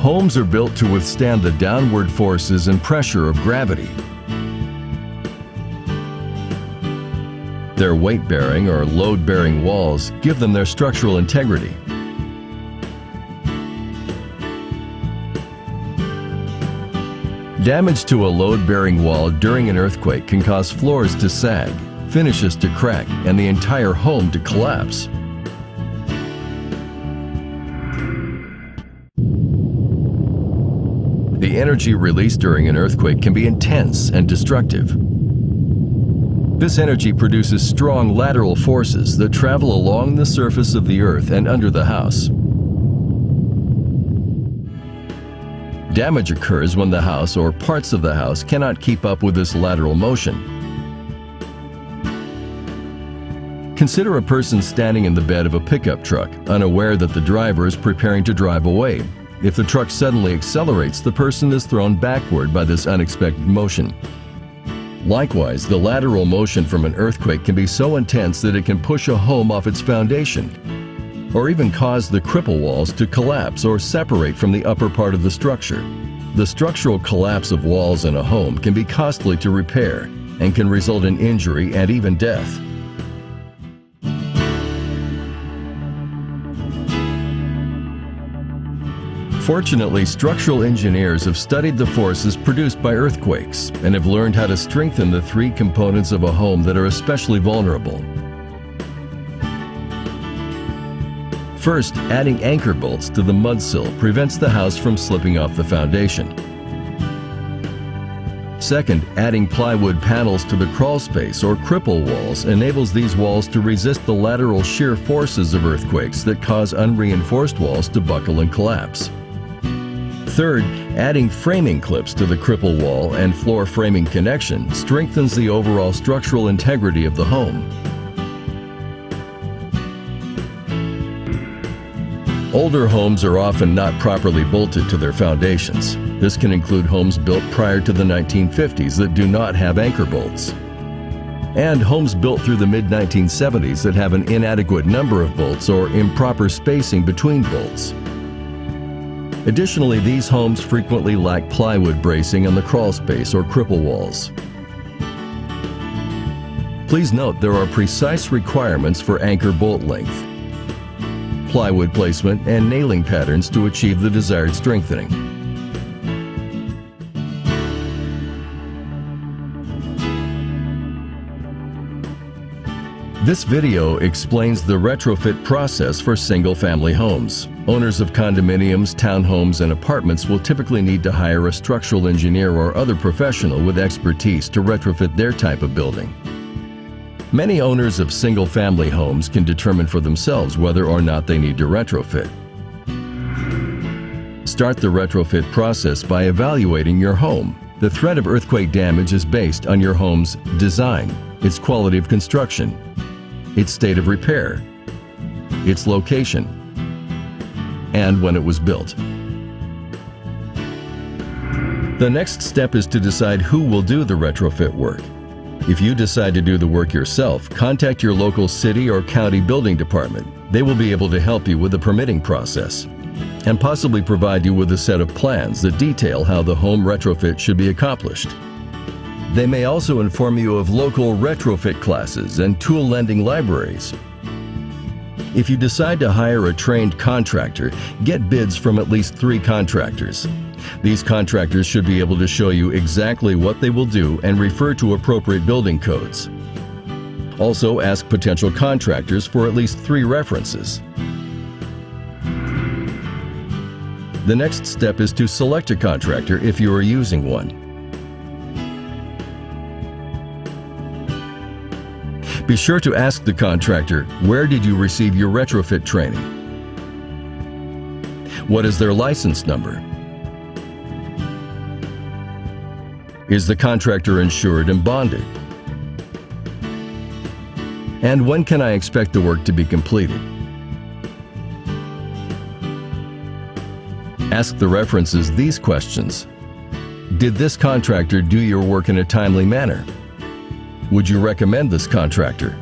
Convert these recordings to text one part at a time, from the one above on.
Homes are built to withstand the downward forces and pressure of gravity. Their weight-bearing or load-bearing walls give them their structural integrity. Damage to a load-bearing wall during an earthquake can cause floors to sag, finishes to crack, and the entire home to collapse. The energy released during an earthquake can be intense and destructive. This energy produces strong lateral forces that travel along the surface of the earth and under the house. Damage occurs when the house or parts of the house cannot keep up with this lateral motion. Consider a person standing in the bed of a pickup truck, unaware that the driver is preparing to drive away. If the truck suddenly accelerates, the person is thrown backward by this unexpected motion. Likewise, the lateral motion from an earthquake can be so intense that it can push a home off its foundation, or even cause the cripple walls to collapse or separate from the upper part of the structure. The structural collapse of walls in a home can be costly to repair and can result in injury and even death. Fortunately, structural engineers have studied the forces produced by earthquakes and have learned how to strengthen the three components of a home that are especially vulnerable. First, adding anchor bolts to the mud sill prevents the house from slipping off the foundation. Second, adding plywood panels to the crawl space or cripple walls enables these walls to resist the lateral shear forces of earthquakes that cause unreinforced walls to buckle and collapse. Third, adding framing clips to the cripple wall and floor framing connection strengthens the overall structural integrity of the home. Older homes are often not properly bolted to their foundations. This can include homes built prior to the 1950s that do not have anchor bolts, and homes built through the mid-1970s that have an inadequate number of bolts or improper spacing between bolts. Additionally, these homes frequently lack plywood bracing on the crawl space or cripple walls. Please note there are precise requirements for anchor bolt length, plywood placement, and nailing patterns to achieve the desired strengthening. This video explains the retrofit process for single-family homes. Owners of condominiums, townhomes, and apartments will typically need to hire a structural engineer or other professional with expertise to retrofit their type of building. Many owners of single-family homes can determine for themselves whether or not they need to retrofit. Start the retrofit process by evaluating your home. The threat of earthquake damage is based on your home's design, its quality of construction, its state of repair, its location, and when it was built. The next step is to decide who will do the retrofit work. If you decide to do the work yourself, contact your local city or county building department. They will be able to help you with the permitting process and possibly provide you with a set of plans that detail how the home retrofit should be accomplished. They may also inform you of local retrofit classes and tool lending libraries. If you decide to hire a trained contractor, get bids from at least 3 contractors. These contractors should be able to show you exactly what they will do and refer to appropriate building codes. Also, ask potential contractors for at least 3 references. The next step is to select a contractor if you are using one. Be sure to ask the contractor, where did you receive your retrofit training? What is their license number? Is the contractor insured and bonded? And when can I expect the work to be completed? Ask the references these questions. Did this contractor do your work in a timely manner? Would you recommend this contractor?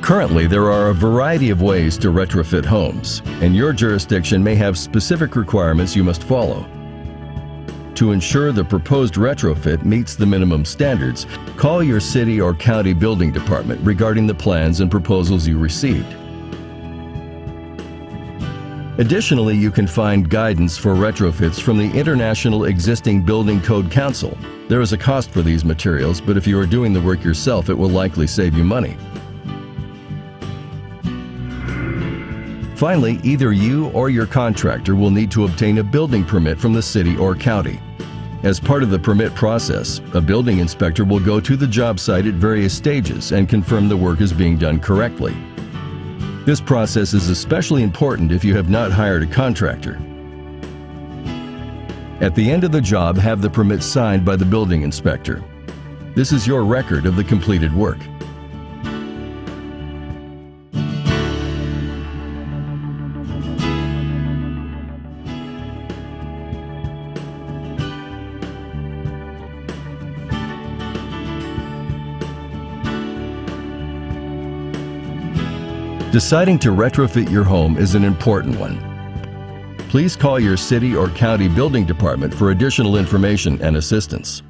Currently, there are a variety of ways to retrofit homes, and your jurisdiction may have specific requirements you must follow. To ensure the proposed retrofit meets the minimum standards, call your city or county building department regarding the plans and proposals you received. Additionally, you can find guidance for retrofits from the International Existing Building Code Council. There is a cost for these materials, but if you are doing the work yourself, it will likely save you money. Finally, either you or your contractor will need to obtain a building permit from the city or county. As part of the permit process, a building inspector will go to the job site at various stages and confirm the work is being done correctly. This process is especially important if you have not hired a contractor. At the end of the job, have the permit signed by the building inspector. This is your record of the completed work. Deciding to retrofit your home is an important one. Please call your city or county building department for additional information and assistance.